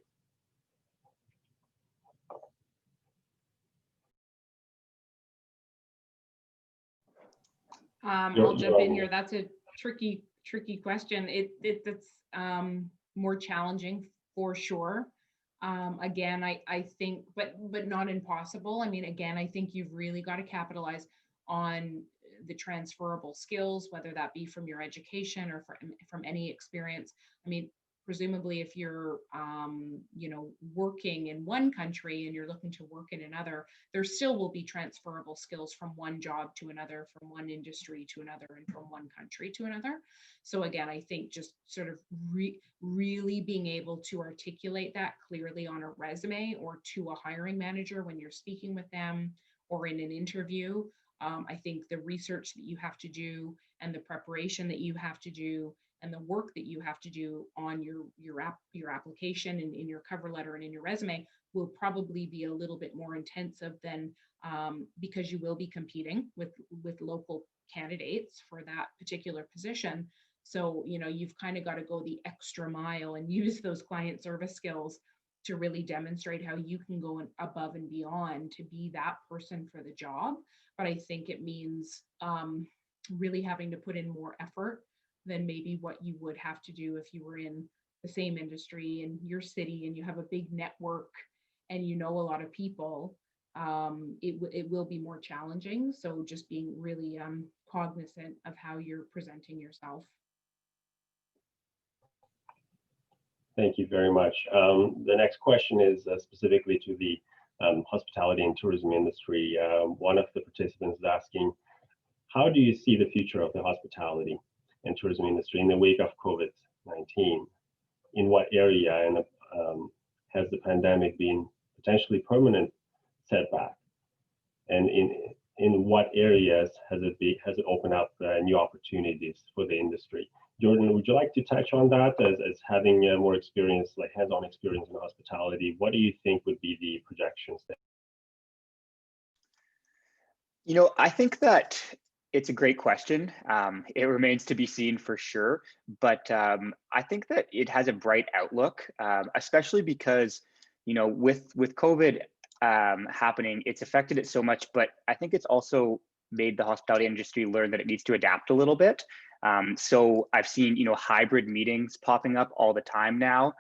I'll jump in here. That's a tricky question. It's more challenging for sure. Again, I think, but not impossible. I mean, again, I think you've really got to capitalize on the transferable skills, whether that be from your education or from any experience. I mean, presumably if you're, working in one country and you're looking to work in another, there still will be transferable skills from one job to another, from one industry to another, and from one country to another. So again, I think just sort of really being able to articulate that clearly on a resume or to a hiring manager when you're speaking with them or in an interview, I think the research that you have to do and the preparation that you have to do and the work that you have to do on your application and in your cover letter and in your resume will probably be a little bit more intensive than because you will be competing with local candidates for that particular position. So, you know, you've kind of got to go the extra mile and use those client service skills to really demonstrate how you can go above and beyond to be that person for the job. But I think it means really having to put in more effort than maybe what you would have to do if you were in the same industry in your city and you have a big network and you know a lot of people. It will be more challenging. So just being really cognizant of how you're presenting yourself. Thank you very much. The next question is specifically to the hospitality and tourism industry. One of the participants is asking, how do you see the future of the hospitality and tourism industry in the wake of COVID-19? In what area and has the pandemic been potentially permanent setback? And in what areas has it opened up new opportunities for the industry? Jordan, would you like to touch on that as having more experience, like hands-on experience in hospitality? What do you think would be the projections there? You know, I think that it's a great question. It remains to be seen for sure, but I think that it has a bright outlook, especially because, you know, with COVID happening, it's affected it so much, but I think it's also made the hospitality industry learn that it needs to adapt a little bit. So I've seen, you know, hybrid meetings popping up all the time now,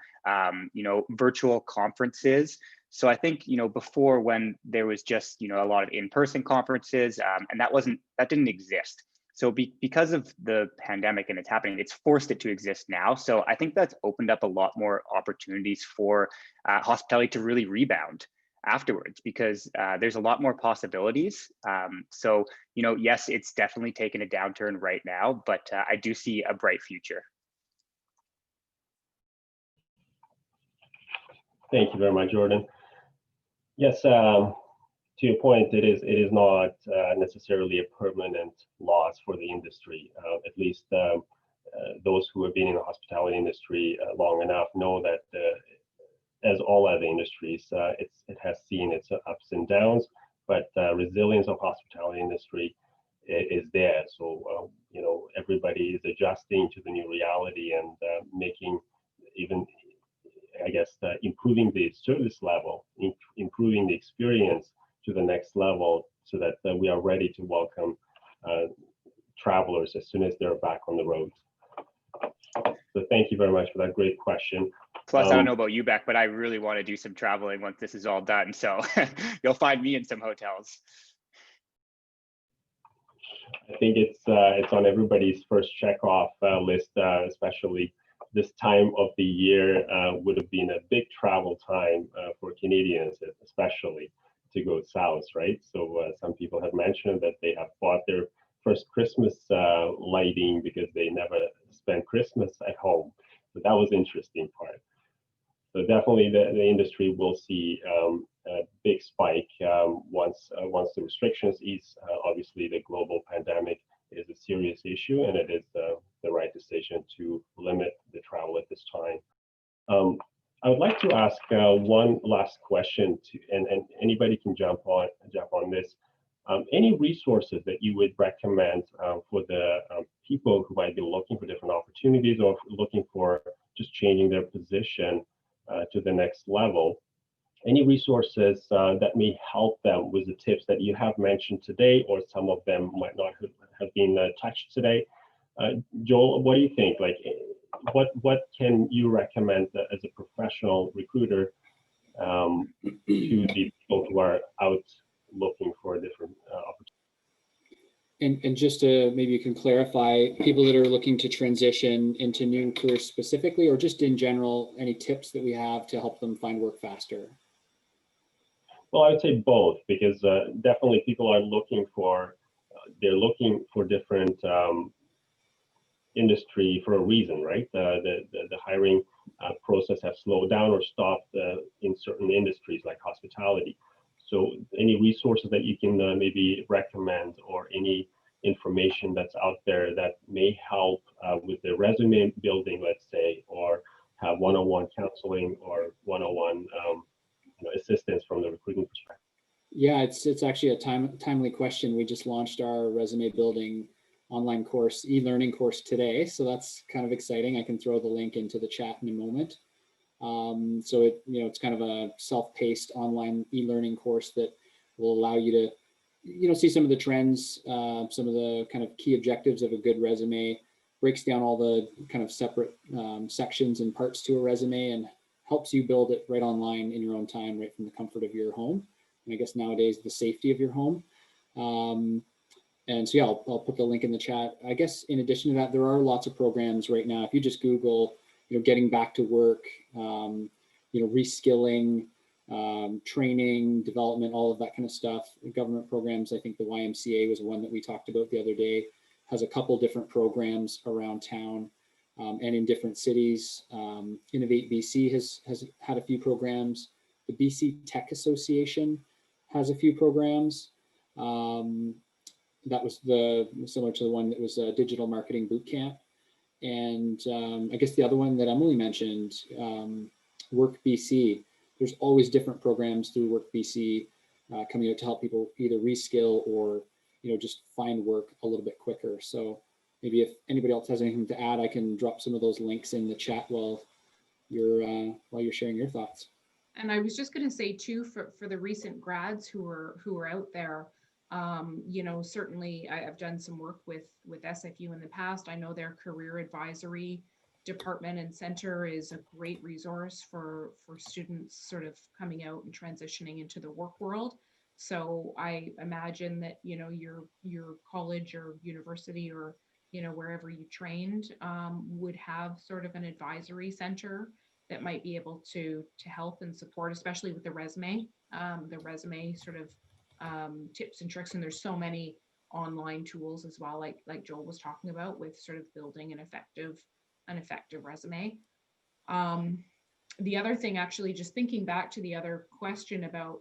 you know, virtual conferences. So I think, you know, before when there was just, you know, a lot of in-person conferences and that didn't exist. So because of the pandemic and it's happening, it's forced it to exist now. So I think that's opened up a lot more opportunities for hospitality to really rebound afterwards, because there's a lot more possibilities. So, you know, yes, it's definitely taken a downturn right now, but I do see a bright future. Thank you very much, Jordan. Yes, to your point, it is not necessarily a permanent loss for the industry. At least those who have been in the hospitality industry long enough know that as all other industries, it has seen its ups and downs, but resilience of hospitality industry is there. So, you know, everybody is adjusting to the new reality and making even, I guess, improving the service level, improving the experience to the next level so that we are ready to welcome travelers as soon as they're back on the road. So thank you very much for that great question. Plus, I don't know about you, Beck, but I really want to do some traveling once this is all done. So you'll find me in some hotels. I think it's on everybody's first check off list, especially this time of the year would have been a big travel time for Canadians, especially to go south, right? So some people have mentioned that they have bought their first Christmas lighting because they never spent Christmas at home. So that was interesting part. So definitely the industry will see a big spike once the restrictions ease. Obviously, the global pandemic is a serious issue, and it is the right decision to limit the travel at this time. I would like to ask one last question, and anybody can jump on this. Any resources that you would recommend for the people who might be looking for different opportunities or looking for just changing their position to the next level? Any resources that may help them with the tips that you have mentioned today, or some of them might not have been touched today? Joel, what do you think? Like, what can you recommend as a professional recruiter to the people who are out looking for different opportunities? And just to maybe you can clarify, people that are looking to transition into new careers specifically, or just in general, any tips that we have to help them find work faster? Well, I would say both, because definitely people are looking for different industry for a reason, right? The hiring process has slowed down or stopped in certain industries like hospitality. So any resources that you can maybe recommend, or any information that's out there that may help with the resume building, let's say, or have one-on-one counseling or one-on-one assistance from the recruiting perspective? Yeah, it's actually a timely question. We just launched our resume building online course, e-learning course today. So that's kind of exciting. I can throw the link into the chat in a moment. So it's kind of a self-paced online e-learning course that will allow you to, see some of the trends, some of the kind of key objectives of a good resume, breaks down all the kind of separate sections and parts to a resume, and helps you build it right online in your own time, right from the comfort of your home. And I guess nowadays the safety of your home. And so, yeah, I'll put the link in the chat. I guess in addition to that, there are lots of programs right now. If you just Google, getting back to work, reskilling, training, development, all of that kind of stuff. Government programs, I think the YMCA was one that we talked about the other day, has a couple different programs around town and in different cities. Innovate BC has had a few programs. The BC Tech Association has a few programs. That was similar to the one that was a digital marketing boot camp. And I guess the other one that Emily mentioned, Work BC. There's always different programs through Work BC coming out to help people either reskill or just find work a little bit quicker. So maybe if anybody else has anything to add, I can drop some of those links in the chat while you're sharing your thoughts. And I was just going to say too, for the recent grads who are out there, certainly I've done some work with SFU in the past. I know their career advisory department and center is a great resource for students sort of coming out and transitioning into the work world. So I imagine that, your college or university or, wherever you trained would have sort of an advisory center that might be able to help and support, especially with the resume sort of tips and tricks. And there's so many online tools as well, like Joel was talking about, with sort of building an effective resume. The other thing, actually, just thinking back to the other question about,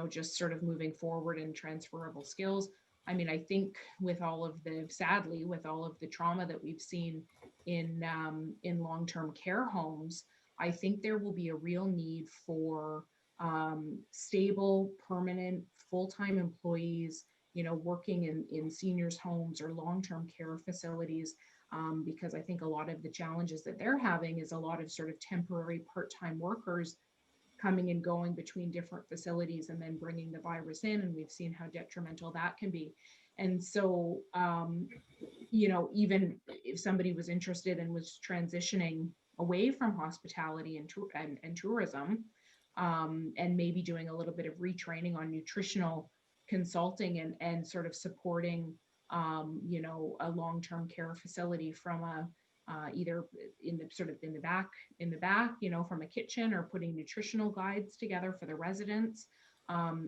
just sort of moving forward and transferable skills. I mean, I think sadly, with all of the trauma that we've seen in long-term care homes, I think there will be a real need for stable, permanent, full-time employees, working in seniors' homes or long-term care facilities, because I think a lot of the challenges that they're having is a lot of sort of temporary part-time workers coming and going between different facilities and then bringing the virus in. And we've seen how detrimental that can be. And so, even if somebody was interested and was transitioning away from hospitality and tourism, and maybe doing a little bit of retraining on nutritional consulting and sort of supporting, a long-term care facility from either in the back, from a kitchen, or putting nutritional guides together for the residents,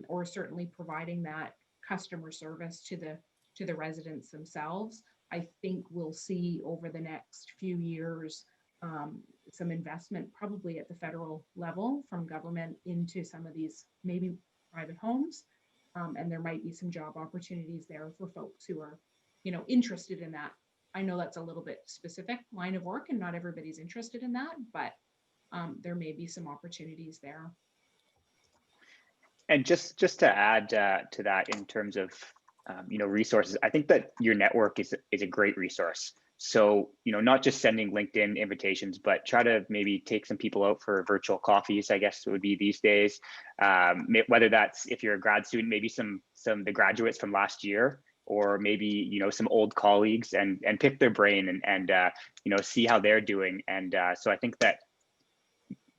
or certainly providing that customer service to the residents themselves. I think we'll see over the next few years some investment, probably at the federal level from government, into some of these maybe private homes. And there might be some job opportunities there for folks who are, interested in that. I know that's a little bit specific line of work and not everybody's interested in that, but there may be some opportunities there. And just to add to that, in terms of resources, I think that your network is a great resource. So, not just sending LinkedIn invitations, but try to maybe take some people out for virtual coffees, I guess it would be these days. Whether that's, if you're a grad student, maybe some of the graduates from last year, or maybe, some old colleagues, and pick their brain and see how they're doing. And so I think that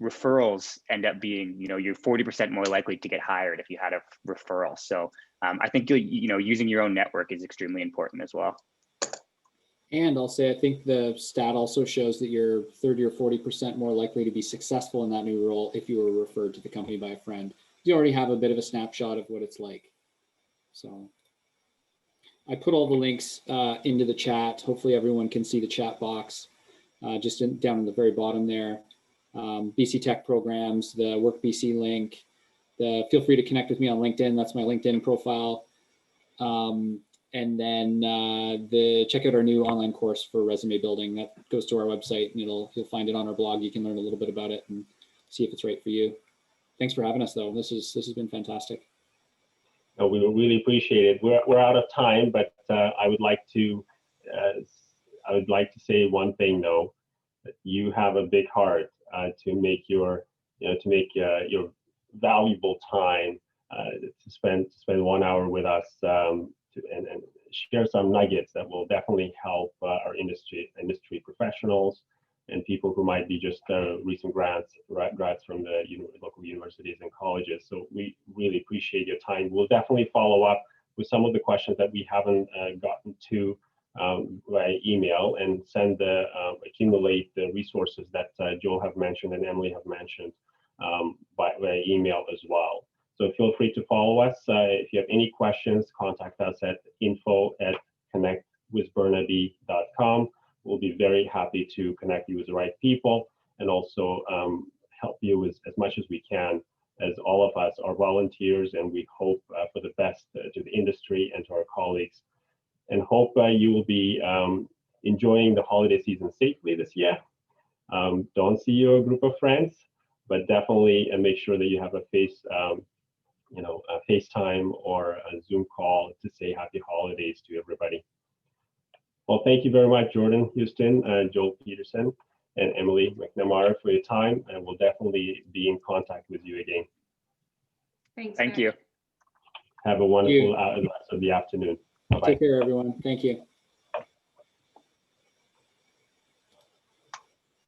referrals end up being, you're 40% more likely to get hired if you had a referral. So I think, using your own network is extremely important as well. And I'll say, I think the stat also shows that you're 30 or 40% more likely to be successful in that new role if you were referred to the company by a friend. You already have a bit of a snapshot of what it's like. So I put all the links into the chat. Hopefully everyone can see the chat box just down in the very bottom there. BC Tech programs, the Work BC link, feel free to connect with me on LinkedIn. That's my LinkedIn profile. And then check out our new online course for resume building. That goes to our website, and you'll find it on our blog. You can learn a little bit about it and see if it's right for you. Thanks for having us, though. This has been fantastic. No, we really appreciate it. We're out of time, but I would like to say one thing though. That you have a big heart to make your your valuable time to spend 1 hour with us and share some nuggets that will definitely help our industry professionals and people who might be just recent grads from the local universities and colleges. So we really appreciate your time. We'll definitely follow up with some of the questions that we haven't gotten to via email and accumulate the resources that Joel have mentioned and Emily have mentioned via email as well. So feel free to follow us. If you have any questions, contact us at info@connectwithburnaby.com. We'll be very happy to connect you with the right people and also help you as much as we can, as all of us are volunteers, and we hope for the best to the industry and to our colleagues, and hope you will be enjoying the holiday season safely this year. Don't see your group of friends, but definitely make sure that you have a FaceTime or a Zoom call to say happy holidays to everybody. Well, thank you very much, Jordan Houston, Joel Peterson, and Emily McNamara for your time, and we'll definitely be in contact with you again. Thanks. Thank you. Have a wonderful rest of the afternoon. Bye-bye. Take care, everyone. Thank you.